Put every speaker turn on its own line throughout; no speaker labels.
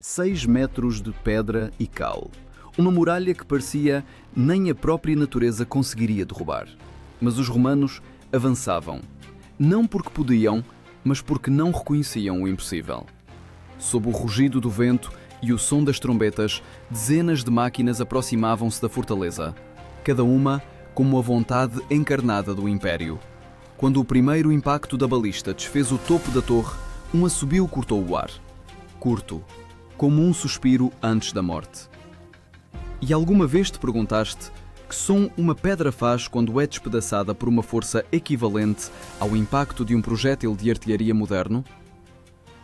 6 metros de pedra e cal. Uma muralha que parecia nem a própria natureza conseguiria derrubar. Mas os romanos avançavam. Não porque podiam, mas porque não reconheciam o impossível. Sob o rugido do vento e o som das trombetas, dezenas de máquinas aproximavam-se da fortaleza, cada uma como a vontade encarnada do Império. Quando o primeiro impacto da balista desfez o topo da torre, um assobio cortou o ar. Curto, como um suspiro antes da morte. E alguma vez te perguntaste que som uma pedra faz quando é despedaçada por uma força equivalente ao impacto de um projétil de artilharia moderno?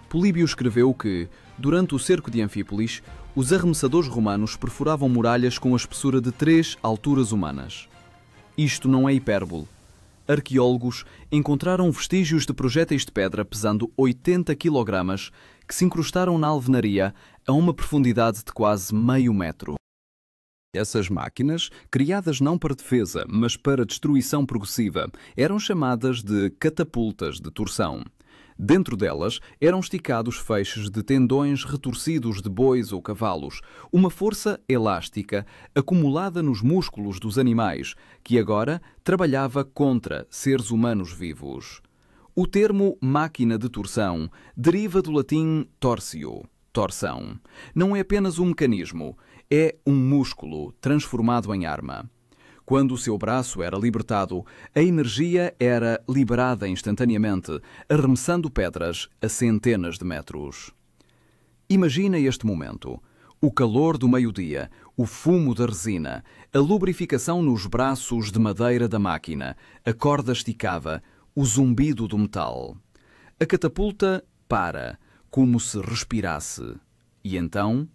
Políbio escreveu que, durante o cerco de Anfípolis, os arremessadores romanos perfuravam muralhas com a espessura de 3 alturas humanas. Isto não é hipérbole. Arqueólogos encontraram vestígios de projéteis de pedra pesando 80 kg que se incrustaram na alvenaria a uma profundidade de quase meio metro. Essas máquinas, criadas não para defesa, mas para destruição progressiva, eram chamadas de catapultas de torção. Dentro delas eram esticados feixes de tendões retorcidos de bois ou cavalos, uma força elástica acumulada nos músculos dos animais, que agora trabalhava contra seres humanos vivos. O termo máquina de torção deriva do latim tortio, torção. Não é apenas um mecanismo, é um músculo transformado em arma. Quando o seu braço era libertado, a energia era liberada instantaneamente, arremessando pedras a centenas de metros. Imagina este momento. O calor do meio-dia, o fumo da resina, a lubrificação nos braços de madeira da máquina, a corda esticava, o zumbido do metal. A catapulta para, como se respirasse. E então,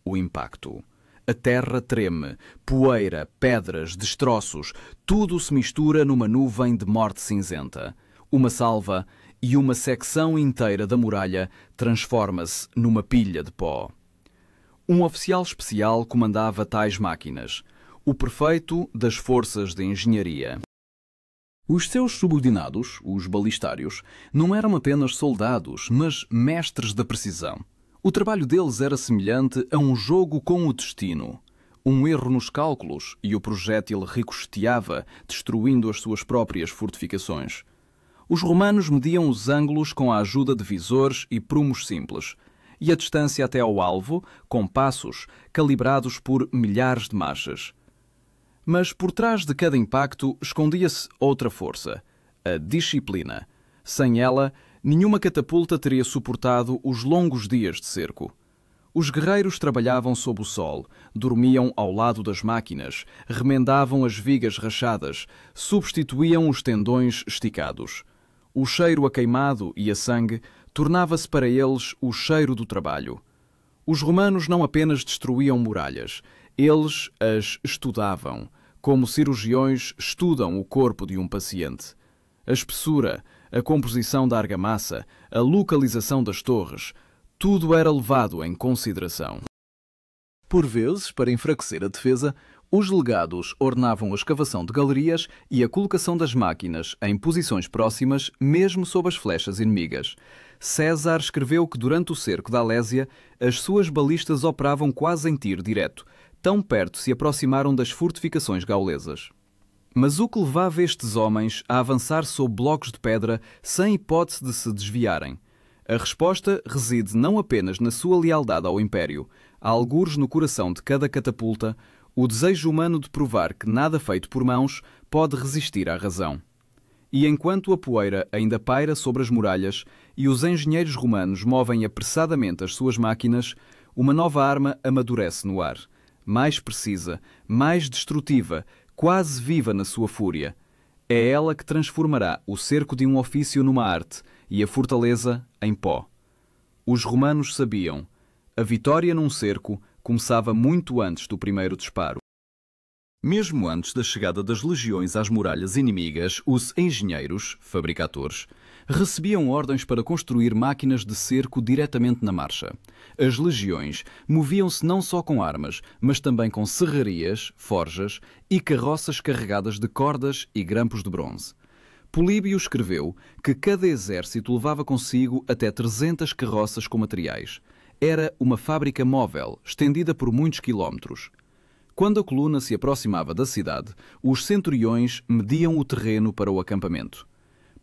o impacto. A terra treme, poeira, pedras, destroços, tudo se mistura numa nuvem de morte cinzenta. Uma salva e uma secção inteira da muralha transforma-se numa pilha de pó. Um oficial especial comandava tais máquinas, o prefeito das forças de engenharia. Os seus subordinados, os balistários, não eram apenas soldados, mas mestres da precisão. O trabalho deles era semelhante a um jogo com o destino. Um erro nos cálculos e o projétil ricocheteava, destruindo as suas próprias fortificações. Os romanos mediam os ângulos com a ajuda de visores e prumos simples, e a distância até ao alvo com passos calibrados por milhares de marchas. Mas por trás de cada impacto escondia-se outra força, a disciplina. Sem ela, nenhuma catapulta teria suportado os longos dias de cerco. Os guerreiros trabalhavam sob o sol, dormiam ao lado das máquinas, remendavam as vigas rachadas, substituíam os tendões esticados. O cheiro a queimado e a sangue tornava-se para eles o cheiro do trabalho. Os romanos não apenas destruíam muralhas, eles as estudavam, como cirurgiões estudam o corpo de um paciente. A espessura, a composição da argamassa, a localização das torres, tudo era levado em consideração. Por vezes, para enfraquecer a defesa, os legados ordenavam a escavação de galerias e a colocação das máquinas em posições próximas, mesmo sob as flechas inimigas. César escreveu que durante o cerco da Alésia, as suas balistas operavam quase em tiro direto, tão perto se aproximaram das fortificações gaulesas. Mas o que levava estes homens a avançar sob blocos de pedra sem hipótese de se desviarem? A resposta reside não apenas na sua lealdade ao Império, há algures no coração de cada catapulta, o desejo humano de provar que nada feito por mãos pode resistir à razão. E enquanto a poeira ainda paira sobre as muralhas e os engenheiros romanos movem apressadamente as suas máquinas, uma nova arma amadurece no ar, mais precisa, mais destrutiva, quase viva na sua fúria. É ela que transformará o cerco de um ofício numa arte e a fortaleza em pó. Os romanos sabiam, a vitória num cerco começava muito antes do primeiro disparo. Mesmo antes da chegada das legiões às muralhas inimigas, os engenheiros, fabricatores, recebiam ordens para construir máquinas de cerco diretamente na marcha. As legiões moviam-se não só com armas, mas também com serrarias, forjas e carroças carregadas de cordas e grampos de bronze. Políbio escreveu que cada exército levava consigo até 300 carroças com materiais. Era uma fábrica móvel, estendida por muitos quilómetros. Quando a coluna se aproximava da cidade, os centuriões mediam o terreno para o acampamento.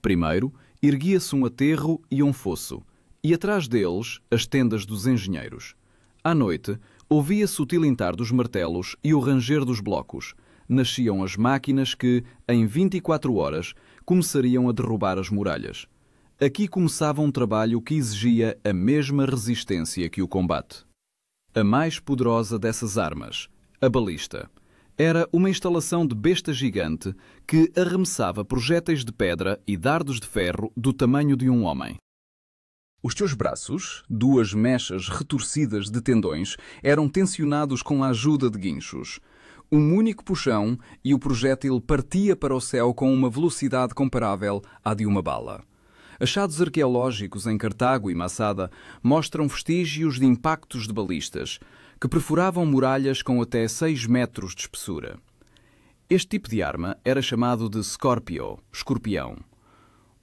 Primeiro, erguia-se um aterro e um fosso, e atrás deles as tendas dos engenheiros. À noite, ouvia-se o tilintar dos martelos e o ranger dos blocos. Nasciam as máquinas que, em 24 horas, começariam a derrubar as muralhas. Aqui começava um trabalho que exigia a mesma resistência que o combate. A mais poderosa dessas armas, a balista, era uma instalação de besta gigante que arremessava projéteis de pedra e dardos de ferro do tamanho de um homem. Os seus braços, duas mechas retorcidas de tendões, eram tensionados com a ajuda de guinchos. Um único puxão e o projétil partia para o céu com uma velocidade comparável à de uma bala. Achados arqueológicos em Cartago e Massada mostram vestígios de impactos de balistas, que perfuravam muralhas com até 6 metros de espessura. Este tipo de arma era chamado de Scorpio, escorpião.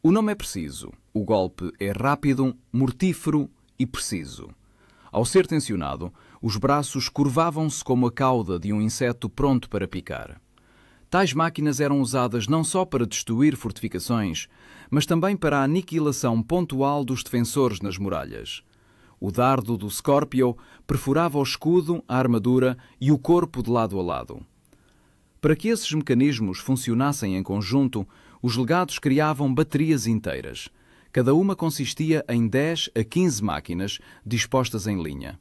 O nome é preciso, o golpe é rápido, mortífero e preciso. Ao ser tensionado, os braços curvavam-se como a cauda de um inseto pronto para picar. Tais máquinas eram usadas não só para destruir fortificações, mas também para a aniquilação pontual dos defensores nas muralhas. O dardo do Scorpio perfurava o escudo, a armadura e o corpo de lado a lado. Para que esses mecanismos funcionassem em conjunto, os legados criavam baterias inteiras. Cada uma consistia em 10 a 15 máquinas dispostas em linha.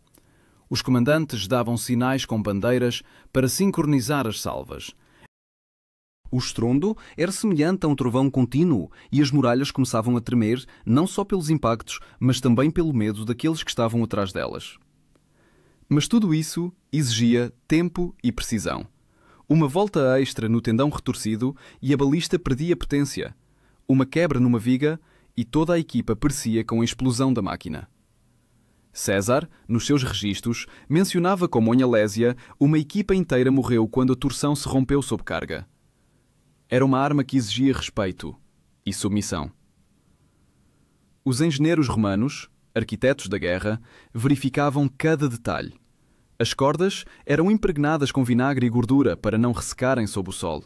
Os comandantes davam sinais com bandeiras para sincronizar as salvas. O estrondo era semelhante a um trovão contínuo e as muralhas começavam a tremer não só pelos impactos, mas também pelo medo daqueles que estavam atrás delas. Mas tudo isso exigia tempo e precisão. Uma volta extra no tendão retorcido e a balista perdia potência. Uma quebra numa viga e toda a equipa perecia com a explosão da máquina. César, nos seus registros, mencionava como em Alésia uma equipa inteira morreu quando a torção se rompeu sob carga. Era uma arma que exigia respeito e submissão. Os engenheiros romanos, arquitetos da guerra, verificavam cada detalhe. As cordas eram impregnadas com vinagre e gordura para não ressecarem sob o sol.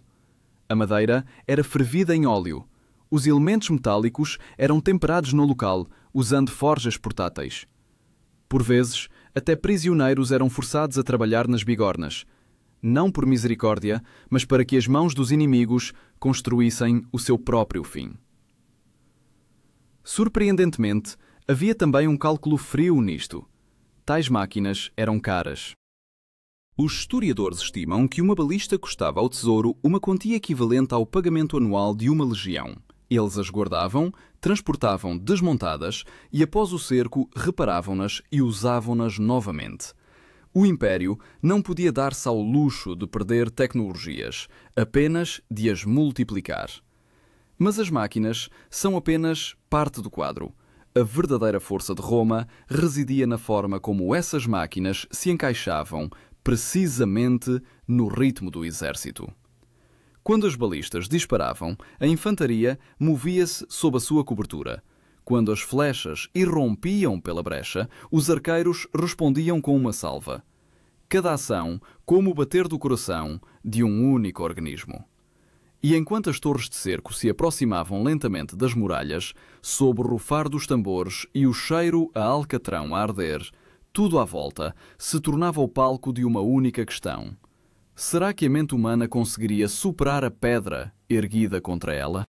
A madeira era fervida em óleo. Os elementos metálicos eram temperados no local, usando forjas portáteis. Por vezes, até prisioneiros eram forçados a trabalhar nas bigornas, não por misericórdia, mas para que as mãos dos inimigos construíssem o seu próprio fim. Surpreendentemente, havia também um cálculo frio nisto. Tais máquinas eram caras. Os historiadores estimam que uma balista custava ao tesouro uma quantia equivalente ao pagamento anual de uma legião. Eles as guardavam, transportavam desmontadas e, após o cerco, reparavam-nas e usavam-nas novamente. O Império não podia dar-se ao luxo de perder tecnologias, apenas de as multiplicar. Mas as máquinas são apenas parte do quadro. A verdadeira força de Roma residia na forma como essas máquinas se encaixavam precisamente no ritmo do exército. Quando as balistas disparavam, a infantaria movia-se sob a sua cobertura. Quando as flechas irrompiam pela brecha, os arqueiros respondiam com uma salva. Cada ação como o bater do coração de um único organismo. E enquanto as torres de cerco se aproximavam lentamente das muralhas, sob o rufar dos tambores e o cheiro a alcatrão a arder, tudo à volta se tornava o palco de uma única questão. Será que a mente humana conseguiria superar a pedra erguida contra ela?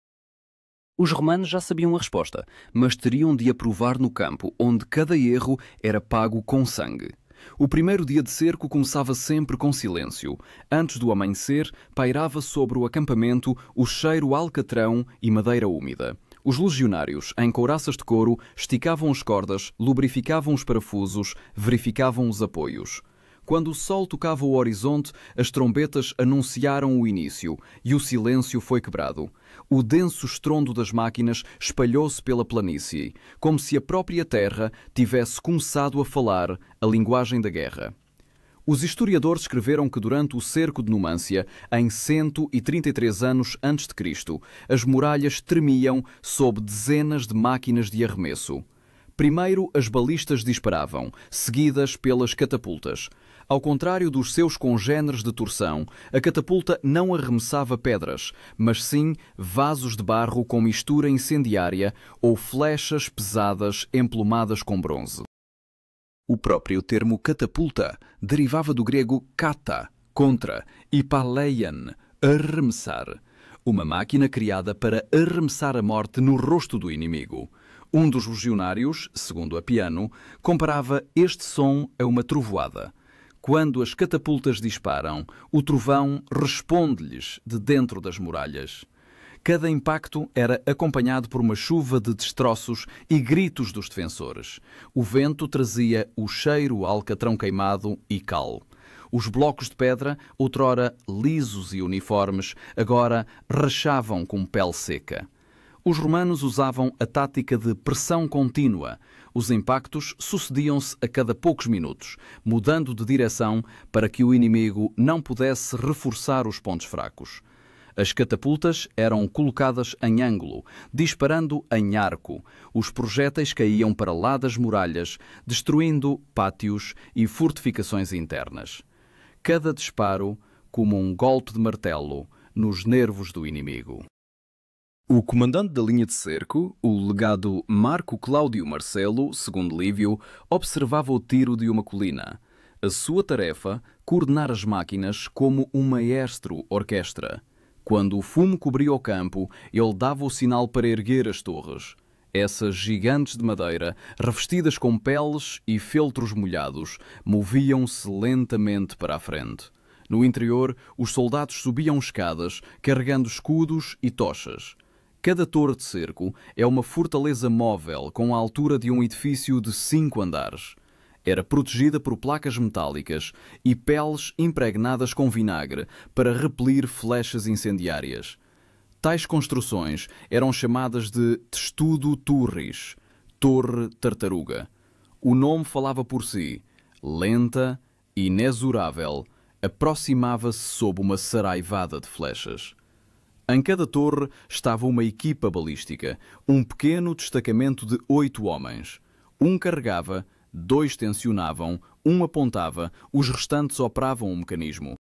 Os romanos já sabiam a resposta, mas teriam de a provar no campo, onde cada erro era pago com sangue. O primeiro dia de cerco começava sempre com silêncio. Antes do amanhecer, pairava sobre o acampamento o cheiro a alcatrão e madeira úmida. Os legionários, em couraças de couro, esticavam as cordas, lubrificavam os parafusos, verificavam os apoios. Quando o sol tocava o horizonte, as trombetas anunciaram o início e o silêncio foi quebrado. O denso estrondo das máquinas espalhou-se pela planície, como se a própria terra tivesse começado a falar a linguagem da guerra. Os historiadores escreveram que durante o cerco de Numância, em 133 anos a.C., as muralhas tremiam sob dezenas de máquinas de arremesso. Primeiro, as balistas disparavam, seguidas pelas catapultas. Ao contrário dos seus congêneres de torção, a catapulta não arremessava pedras, mas sim vasos de barro com mistura incendiária ou flechas pesadas emplumadas com bronze. O próprio termo catapulta derivava do grego kata, contra, e paleian, arremessar. Uma máquina criada para arremessar a morte no rosto do inimigo. Um dos legionários, segundo Apiano, comparava este som a uma trovoada. Quando as catapultas disparam, o trovão responde-lhes de dentro das muralhas. Cada impacto era acompanhado por uma chuva de destroços e gritos dos defensores. O vento trazia o cheiro a alcatrão queimado e cal. Os blocos de pedra, outrora lisos e uniformes, agora rachavam com pele seca. Os romanos usavam a tática de pressão contínua. Os impactos sucediam-se a cada poucos minutos, mudando de direção para que o inimigo não pudesse reforçar os pontos fracos. As catapultas eram colocadas em ângulo, disparando em arco. Os projéteis caíam para lá das muralhas, destruindo pátios e fortificações internas. Cada disparo como um golpe de martelo nos nervos do inimigo. O comandante da linha de cerco, o legado Marco Cláudio Marcelo, segundo Lívio, observava o tiro de uma colina. A sua tarefa, coordenar as máquinas como um maestro orquestra. Quando o fumo cobria o campo, ele dava o sinal para erguer as torres. Essas gigantes de madeira, revestidas com peles e feltros molhados, moviam-se lentamente para a frente. No interior, os soldados subiam escadas, carregando escudos e tochas. Cada torre de cerco é uma fortaleza móvel com a altura de um edifício de 5 andares. Era protegida por placas metálicas e peles impregnadas com vinagre para repelir flechas incendiárias. Tais construções eram chamadas de testudo turris, torre tartaruga. O nome falava por si, lenta, inexorável, aproximava-se sob uma saraivada de flechas. Em cada torre estava uma equipa balística, um pequeno destacamento de 8 homens. Um carregava, 2 tensionavam, um apontava, os restantes operavam o mecanismo.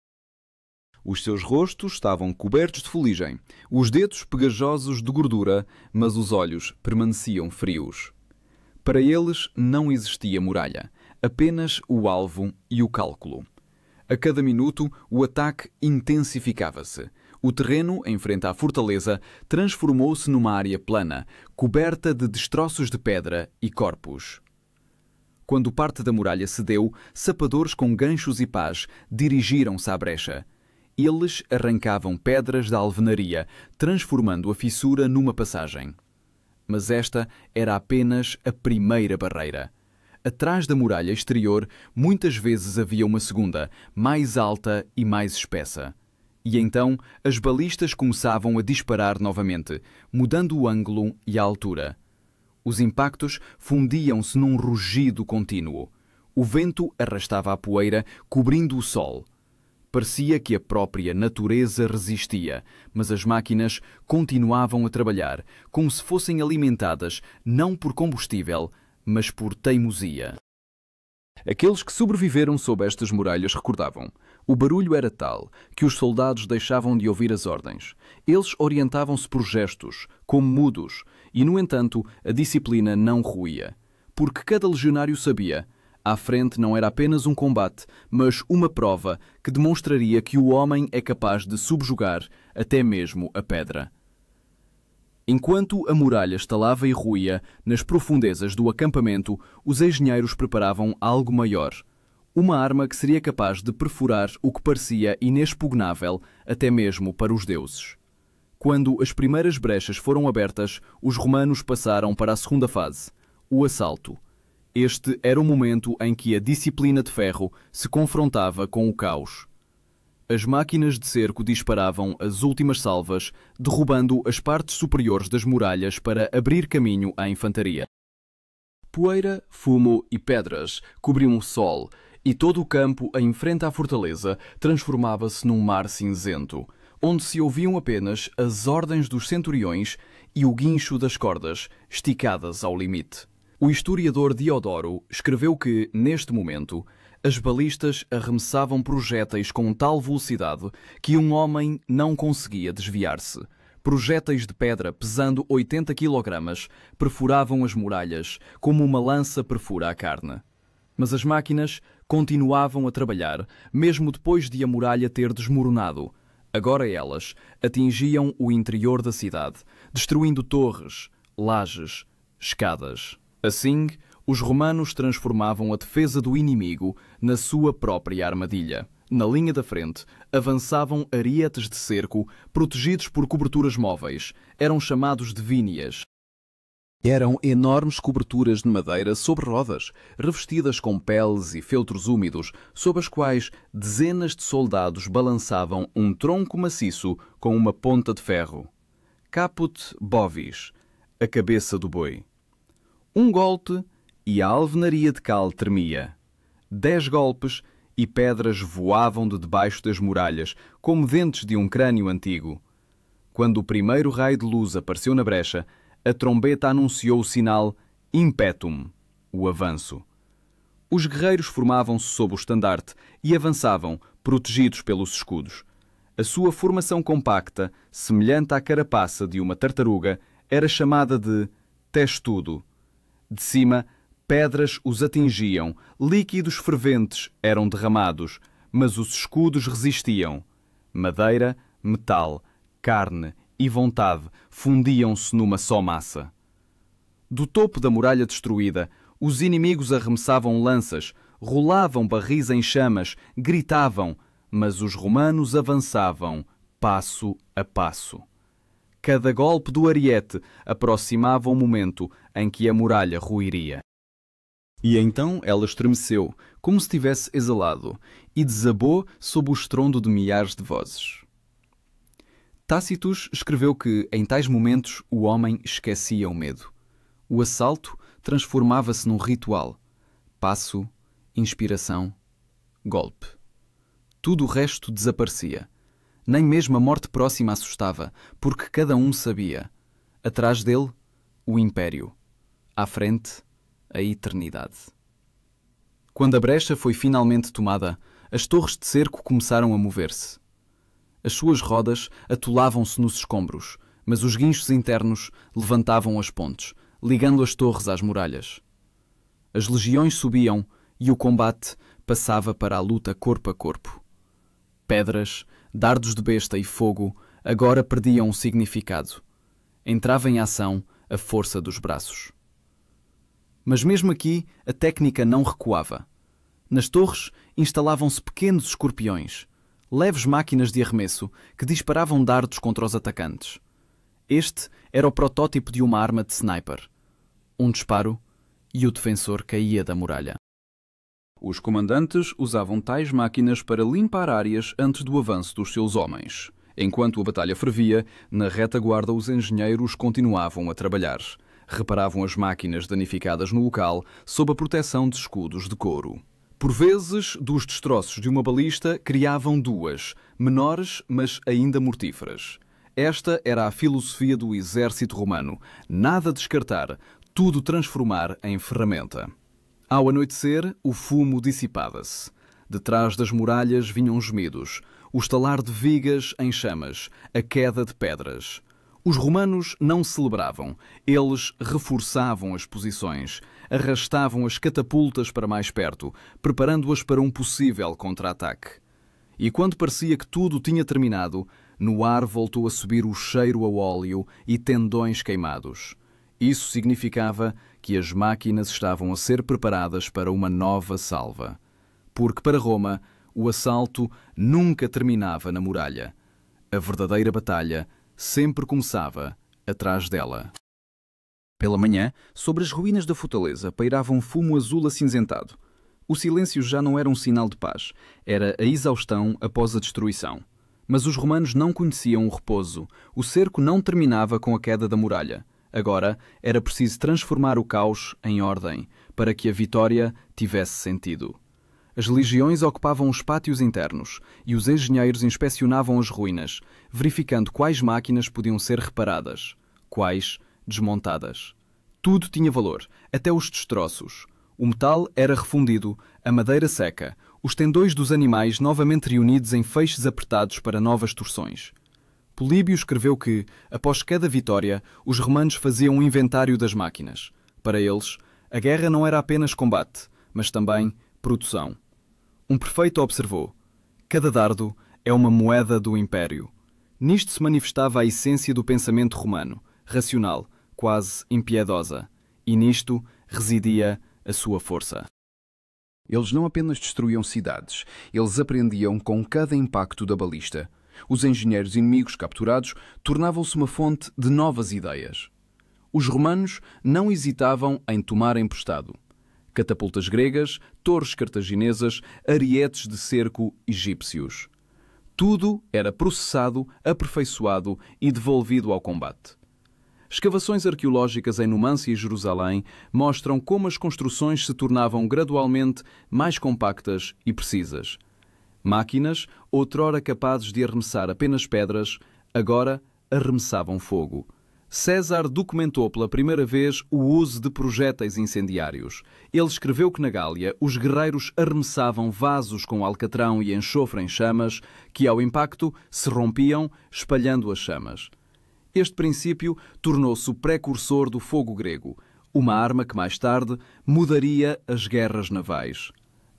Os seus rostos estavam cobertos de fuligem, os dedos pegajosos de gordura, mas os olhos permaneciam frios. Para eles não existia muralha, apenas o alvo e o cálculo. A cada minuto, o ataque intensificava-se. O terreno, em frente à fortaleza, transformou-se numa área plana, coberta de destroços de pedra e corpos. Quando parte da muralha cedeu, sapadores com ganchos e pás dirigiram-se à brecha. Eles arrancavam pedras da alvenaria, transformando a fissura numa passagem. Mas esta era apenas a primeira barreira. Atrás da muralha exterior, muitas vezes havia uma segunda, mais alta e mais espessa. E então as balistas começavam a disparar novamente, mudando o ângulo e a altura. Os impactos fundiam-se num rugido contínuo. O vento arrastava a poeira, cobrindo o sol. Parecia que a própria natureza resistia, mas as máquinas continuavam a trabalhar, como se fossem alimentadas não por combustível, mas por teimosia. Aqueles que sobreviveram sob estas muralhas recordavam. O barulho era tal que os soldados deixavam de ouvir as ordens. Eles orientavam-se por gestos, como mudos, e, no entanto, a disciplina não ruía. Porque cada legionário sabia, à frente não era apenas um combate, mas uma prova que demonstraria que o homem é capaz de subjugar até mesmo a pedra. Enquanto a muralha estalava e ruía nas profundezas do acampamento, os engenheiros preparavam algo maior. Uma arma que seria capaz de perfurar o que parecia inexpugnável até mesmo para os deuses. Quando as primeiras brechas foram abertas, os romanos passaram para a segunda fase, o assalto. Este era o momento em que a disciplina de ferro se confrontava com o caos. As máquinas de cerco disparavam as últimas salvas, derrubando as partes superiores das muralhas para abrir caminho à infantaria. Poeira, fumo e pedras cobriam o sol, e todo o campo em frente à fortaleza transformava-se num mar cinzento, onde se ouviam apenas as ordens dos centuriões e o guincho das cordas, esticadas ao limite. O historiador Diodoro escreveu que, neste momento, as balistas arremessavam projéteis com tal velocidade que um homem não conseguia desviar-se. Projéteis de pedra pesando 80 kg perfuravam as muralhas como uma lança perfura a carne. Mas as máquinas continuavam a trabalhar, mesmo depois de a muralha ter desmoronado. Agora elas atingiam o interior da cidade, destruindo torres, lajes, escadas. Assim, os romanos transformavam a defesa do inimigo na sua própria armadilha. Na linha da frente, avançavam arietes de cerco, protegidos por coberturas móveis. Eram chamados de vínias. Eram enormes coberturas de madeira sobre rodas, revestidas com peles e feltros úmidos, sob as quais dezenas de soldados balançavam um tronco maciço com uma ponta de ferro. Caput bovis, a cabeça do boi. Um golpe e a alvenaria de cal tremia. 10 golpes e pedras voavam de debaixo das muralhas, como dentes de um crânio antigo. Quando o primeiro raio de luz apareceu na brecha, a trombeta anunciou o sinal impetum, o avanço. Os guerreiros formavam-se sob o estandarte e avançavam, protegidos pelos escudos. A sua formação compacta, semelhante à carapaça de uma tartaruga, era chamada de testudo. De cima, pedras os atingiam, líquidos ferventes eram derramados, mas os escudos resistiam. Madeira, metal, carne e vontade fundiam-se numa só massa. Do topo da muralha destruída, os inimigos arremessavam lanças, rolavam barris em chamas, gritavam, mas os romanos avançavam, passo a passo. Cada golpe do ariete aproximava o momento em que a muralha ruiria. E então ela estremeceu, como se tivesse exalado, e desabou sob o estrondo de milhares de vozes. Tácitus escreveu que, em tais momentos, o homem esquecia o medo. O assalto transformava-se num ritual. Passo, inspiração, golpe. Tudo o resto desaparecia. Nem mesmo a morte próxima assustava, porque cada um sabia. Atrás dele, o império. À frente, a eternidade. Quando a brecha foi finalmente tomada, as torres de cerco começaram a mover-se. As suas rodas atolavam-se nos escombros, mas os guinchos internos levantavam as pontes, ligando as torres às muralhas. As legiões subiam e o combate passava para a luta corpo a corpo. Pedras, dardos de besta e fogo agora perdiam o significado. Entrava em ação a força dos braços. Mas mesmo aqui a técnica não recuava. Nas torres instalavam-se pequenos escorpiões, leves máquinas de arremesso que disparavam dardos contra os atacantes. Este era o protótipo de uma arma de sniper. Um disparo e o defensor caía da muralha. Os comandantes usavam tais máquinas para limpar áreas antes do avanço dos seus homens. Enquanto a batalha fervia, na retaguarda os engenheiros continuavam a trabalhar. Reparavam as máquinas danificadas no local sob a proteção de escudos de couro. Por vezes, dos destroços de uma balista, criavam duas, menores, mas ainda mortíferas. Esta era a filosofia do exército romano. Nada descartar, tudo transformar em ferramenta. Ao anoitecer, o fumo dissipava-se. Detrás das muralhas vinham gemidos, o estalar de vigas em chamas, a queda de pedras. Os romanos não celebravam, eles reforçavam as posições, arrastavam as catapultas para mais perto, preparando-as para um possível contra-ataque. E quando parecia que tudo tinha terminado, no ar voltou a subir o cheiro a óleo e tendões queimados. Isso significava que as máquinas estavam a ser preparadas para uma nova salva. Porque para Roma, o assalto nunca terminava na muralha. A verdadeira batalha sempre começava atrás dela. Pela manhã, sobre as ruínas da fortaleza pairava um fumo azul acinzentado. O silêncio já não era um sinal de paz, era a exaustão após a destruição. Mas os romanos não conheciam o repouso. O cerco não terminava com a queda da muralha. Agora era preciso transformar o caos em ordem, para que a vitória tivesse sentido. As legiões ocupavam os pátios internos e os engenheiros inspecionavam as ruínas, verificando quais máquinas podiam ser reparadas, quais desmontadas. Tudo tinha valor, até os destroços. O metal era refundido, a madeira seca, os tendões dos animais novamente reunidos em feixes apertados para novas torções. Políbio escreveu que, após cada vitória, os romanos faziam um inventário das máquinas. Para eles, a guerra não era apenas combate, mas também produção. Um prefeito observou: cada dardo é uma moeda do império. Nisto se manifestava a essência do pensamento romano, racional, quase impiedosa, e nisto residia a sua força. Eles não apenas destruíam cidades, eles aprendiam com cada impacto da balista. Os engenheiros inimigos capturados tornavam-se uma fonte de novas ideias. Os romanos não hesitavam em tomar emprestado catapultas gregas, torres cartaginesas, arietes de cerco egípcios. Tudo era processado, aperfeiçoado e devolvido ao combate. Escavações arqueológicas em Numância e Jerusalém mostram como as construções se tornavam gradualmente mais compactas e precisas. Máquinas, outrora capazes de arremessar apenas pedras, agora arremessavam fogo. César documentou pela primeira vez o uso de projéteis incendiários. Ele escreveu que na Gália os guerreiros arremessavam vasos com alcatrão e enxofre em chamas, que ao impacto se rompiam, espalhando as chamas. Este princípio tornou-se o precursor do fogo grego, uma arma que mais tarde mudaria as guerras navais.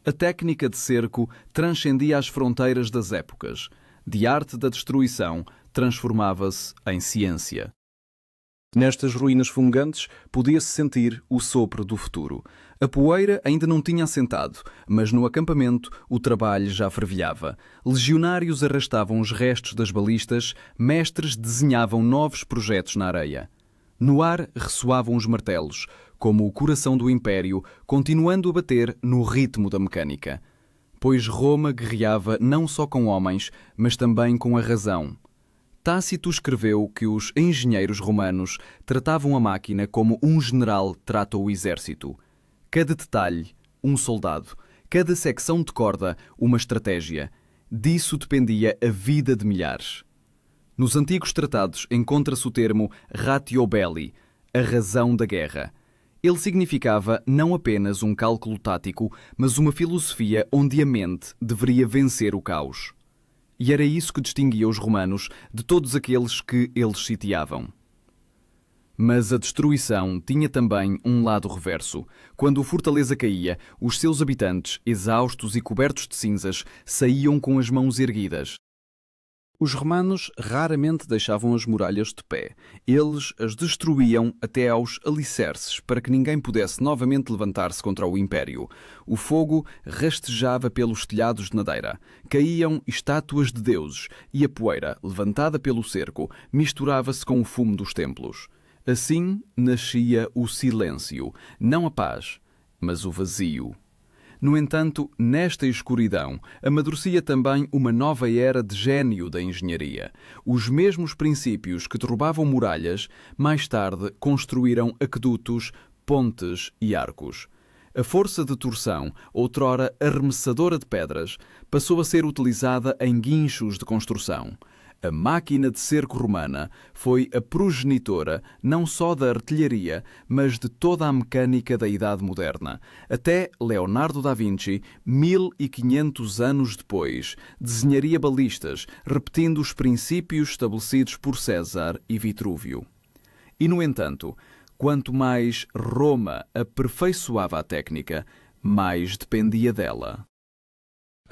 A técnica de cerco transcendia as fronteiras das épocas. De arte da destruição, transformava-se em ciência. Nestas ruínas fungantes podia-se sentir o sopro do futuro. A poeira ainda não tinha assentado, mas no acampamento o trabalho já fervilhava. Legionários arrastavam os restos das balistas, mestres desenhavam novos projetos na areia. No ar ressoavam os martelos, como o coração do Império, continuando a bater no ritmo da mecânica. Pois Roma guerreava não só com homens, mas também com a razão. Tácito escreveu que os engenheiros romanos tratavam a máquina como um general trata o exército. Cada detalhe, um soldado. Cada secção de corda, uma estratégia. Disso dependia a vida de milhares. Nos antigos tratados encontra-se o termo ratio belli, a razão da guerra. Ele significava não apenas um cálculo tático, mas uma filosofia onde a mente deveria vencer o caos. E era isso que distinguia os romanos de todos aqueles que eles sitiavam. Mas a destruição tinha também um lado reverso. Quando a fortaleza caía, os seus habitantes, exaustos e cobertos de cinzas, saíam com as mãos erguidas. Os romanos raramente deixavam as muralhas de pé. Eles as destruíam até aos alicerces, para que ninguém pudesse novamente levantar-se contra o Império. O fogo rastejava pelos telhados de madeira. Caíam estátuas de deuses, e a poeira, levantada pelo cerco, misturava-se com o fumo dos templos. Assim nascia o silêncio, não a paz, mas o vazio. No entanto, nesta escuridão, amadurecia também uma nova era de gênio da engenharia. Os mesmos princípios que derrubavam muralhas, mais tarde construíram aquedutos, pontes e arcos. A força de torção, outrora arremessadora de pedras, passou a ser utilizada em guinchos de construção. A máquina de cerco romana foi a progenitora não só da artilharia, mas de toda a mecânica da Idade Moderna. Até Leonardo da Vinci, 1500 anos depois, desenharia balistas, repetindo os princípios estabelecidos por César e Vitrúvio. E, no entanto, quanto mais Roma aperfeiçoava a técnica, mais dependia dela.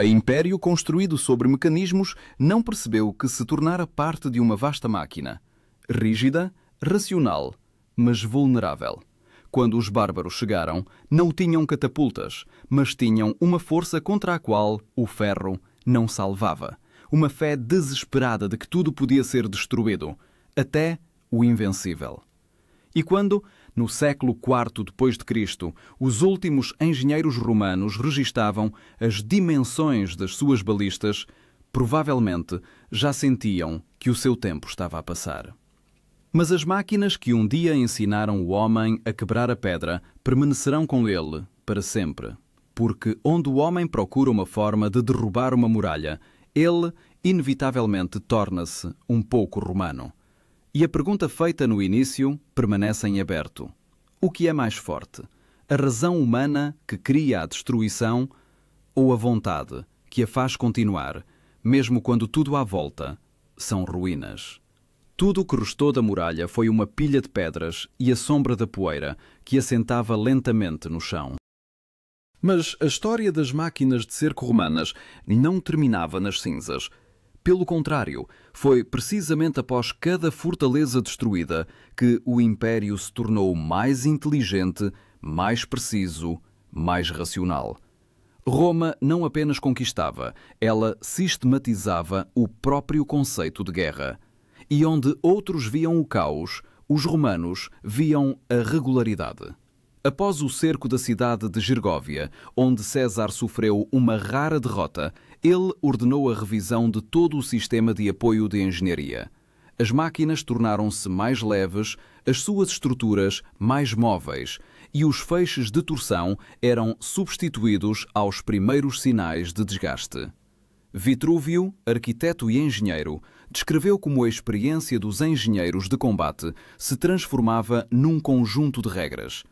A Império, construído sobre mecanismos, não percebeu que se tornara parte de uma vasta máquina. Rígida, racional, mas vulnerável. Quando os bárbaros chegaram, não tinham catapultas, mas tinham uma força contra a qual o ferro não salvava. Uma fé desesperada de que tudo podia ser destruído, até o invencível. E quando, no século IV d.C., os últimos engenheiros romanos registavam as dimensões das suas balistas, provavelmente já sentiam que o seu tempo estava a passar. Mas as máquinas que um dia ensinaram o homem a quebrar a pedra permanecerão com ele para sempre. Porque onde o homem procura uma forma de derrubar uma muralha, ele, inevitavelmente, torna-se um pouco romano. E a pergunta feita no início permanece em aberto. O que é mais forte? A razão humana que cria a destruição ou a vontade que a faz continuar, mesmo quando tudo à volta são ruínas? Tudo o que restou da muralha foi uma pilha de pedras e a sombra da poeira que assentava lentamente no chão. Mas a história das máquinas de cerco romanas não terminava nas cinzas. Pelo contrário, foi precisamente após cada fortaleza destruída que o Império se tornou mais inteligente, mais preciso, mais racional. Roma não apenas conquistava, ela sistematizava o próprio conceito de guerra. E onde outros viam o caos, os romanos viam a regularidade. Após o cerco da cidade de Gergóvia, onde César sofreu uma rara derrota, ele ordenou a revisão de todo o sistema de apoio de engenharia. As máquinas tornaram-se mais leves, as suas estruturas mais móveis, e os feixes de torção eram substituídos aos primeiros sinais de desgaste. Vitrúvio, arquiteto e engenheiro, descreveu como a experiência dos engenheiros de combate se transformava num conjunto de regras.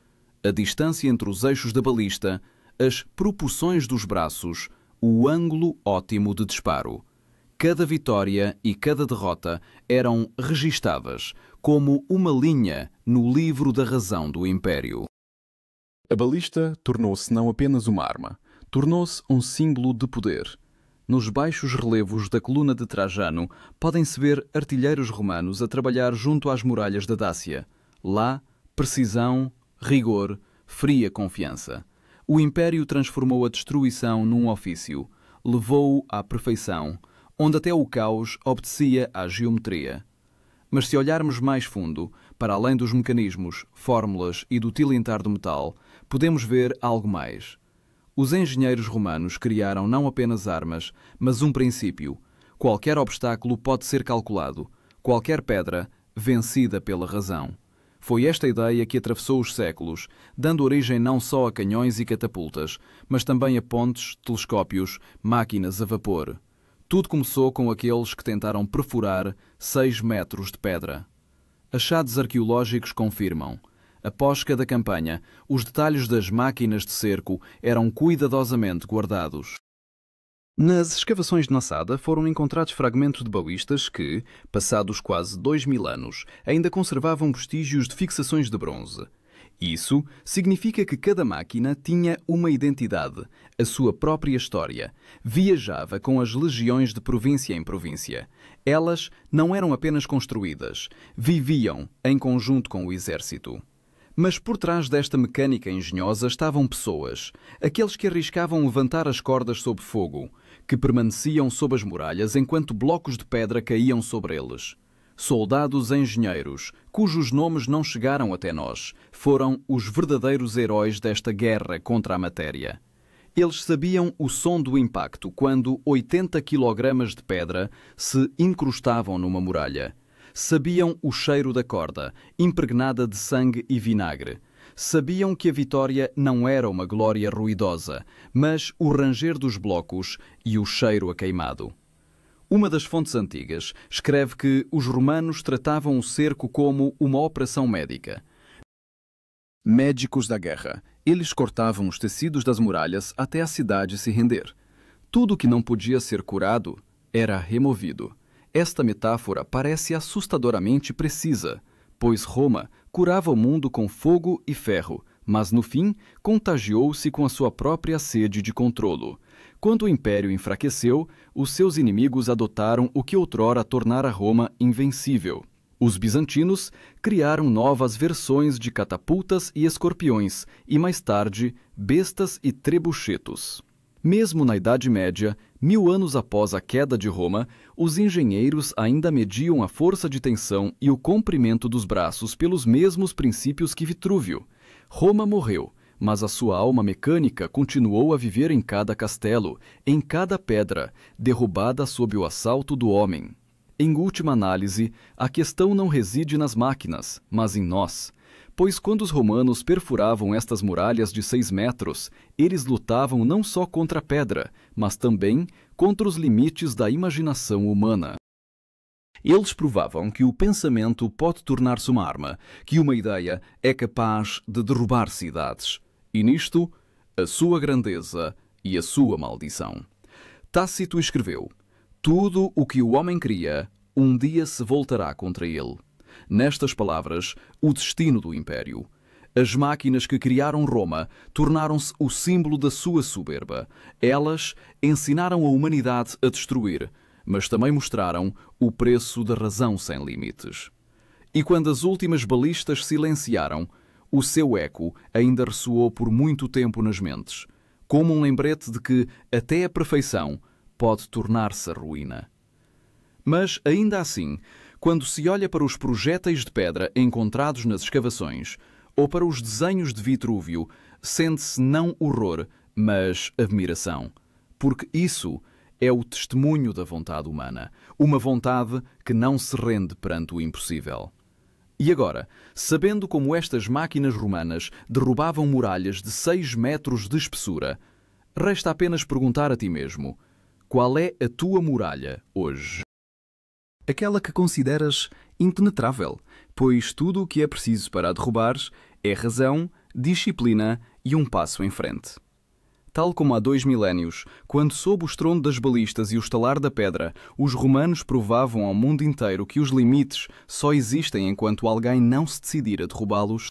A distância entre os eixos da balista, as proporções dos braços, o ângulo ótimo de disparo. Cada vitória e cada derrota eram registadas como uma linha no livro da razão do Império.
A balista tornou-se não apenas uma arma, tornou-se um símbolo de poder.
Nos baixos relevos da coluna de Trajano podem-se ver artilheiros romanos a trabalhar junto às muralhas da Dácia. Lá, precisão, rigor, fria confiança. O Império transformou a destruição num ofício, levou-o à perfeição, onde até o caos obedecia à geometria. Mas se olharmos mais fundo, para além dos mecanismos, fórmulas e do tilintar do metal, podemos ver algo mais. Os engenheiros romanos criaram não apenas armas, mas um princípio. Qualquer obstáculo pode ser calculado, qualquer pedra vencida pela razão. Foi esta ideia que atravessou os séculos, dando origem não só a canhões e catapultas, mas também a pontes, telescópios, máquinas a vapor. Tudo começou com aqueles que tentaram perfurar 6 metros de pedra. Achados arqueológicos confirmam. Após cada campanha, os detalhes das máquinas de cerco eram cuidadosamente guardados. Nas escavações de Massada foram encontrados fragmentos de balistas que, passados quase 2000 anos, ainda conservavam vestígios de fixações de bronze. Isso significa que cada máquina tinha uma identidade, a sua própria história. Viajava com as legiões de província em província. Elas não eram apenas construídas, viviam em conjunto com o exército. Mas por trás desta mecânica engenhosa estavam pessoas, aqueles que arriscavam levantar as cordas sob fogo, que permaneciam sob as muralhas enquanto blocos de pedra caíam sobre eles. Soldados engenheiros, cujos nomes não chegaram até nós, foram os verdadeiros heróis desta guerra contra a matéria. Eles sabiam o som do impacto quando 80 kg de pedra se incrustavam numa muralha. Sabiam o cheiro da corda, impregnada de sangue e vinagre. Sabiam que a vitória não era uma glória ruidosa, mas o ranger dos blocos e o cheiro a queimado. Uma das fontes antigas escreve que os romanos tratavam o cerco como uma operação médica. Médicos da guerra, eles cortavam os tecidos das muralhas até a cidade se render. Tudo o que não podia ser curado era removido. Esta metáfora parece assustadoramente precisa, pois Roma curava o mundo com fogo e ferro, mas no fim contagiou-se com a sua própria sede de controlo. Quando o Império enfraqueceu, os seus inimigos adotaram o que outrora tornara Roma invencível. Os bizantinos criaram novas versões de catapultas e escorpiões, e mais tarde, bestas e trebuchetos. Mesmo na Idade Média, 1000 anos após a queda de Roma, os engenheiros ainda mediam a força de tensão e o comprimento dos braços pelos mesmos princípios que Vitrúvio. Roma morreu, mas a sua alma mecânica continuou a viver em cada castelo, em cada pedra, derrubada sob o assalto do homem. Em última análise, a questão não reside nas máquinas, mas em nós. Pois quando os romanos perfuravam estas muralhas de 6 metros, eles lutavam não só contra a pedra, mas também contra os limites da imaginação humana. Eles provavam que o pensamento pode tornar-se uma arma, que uma ideia é capaz de derrubar cidades. E nisto, a sua grandeza e a sua maldição. Tácito escreveu: tudo o que o homem cria, um dia se voltará contra ele. Nestas palavras, o destino do império. As máquinas que criaram Roma tornaram-se o símbolo da sua soberba. Elas ensinaram a humanidade a destruir, mas também mostraram o preço da razão sem limites. E quando as últimas balistas silenciaram, o seu eco ainda ressoou por muito tempo nas mentes, como um lembrete de que até a perfeição pode tornar-se a ruína. Mas, ainda assim, quando se olha para os projéteis de pedra encontrados nas escavações, ou para os desenhos de Vitrúvio, sente-se não horror, mas admiração. Porque isso é o testemunho da vontade humana, uma vontade que não se rende perante o impossível. E agora, sabendo como estas máquinas romanas derrubavam muralhas de 6 metros de espessura, resta apenas perguntar a ti mesmo: qual é a tua muralha hoje? Aquela que consideras impenetrável, pois tudo o que é preciso para a derrubares é razão, disciplina e um passo em frente. Tal como há 2 milénios, quando sob o estrondo das balistas e o estalar da pedra, os romanos provavam ao mundo inteiro que os limites só existem enquanto alguém não se decidir a derrubá-los,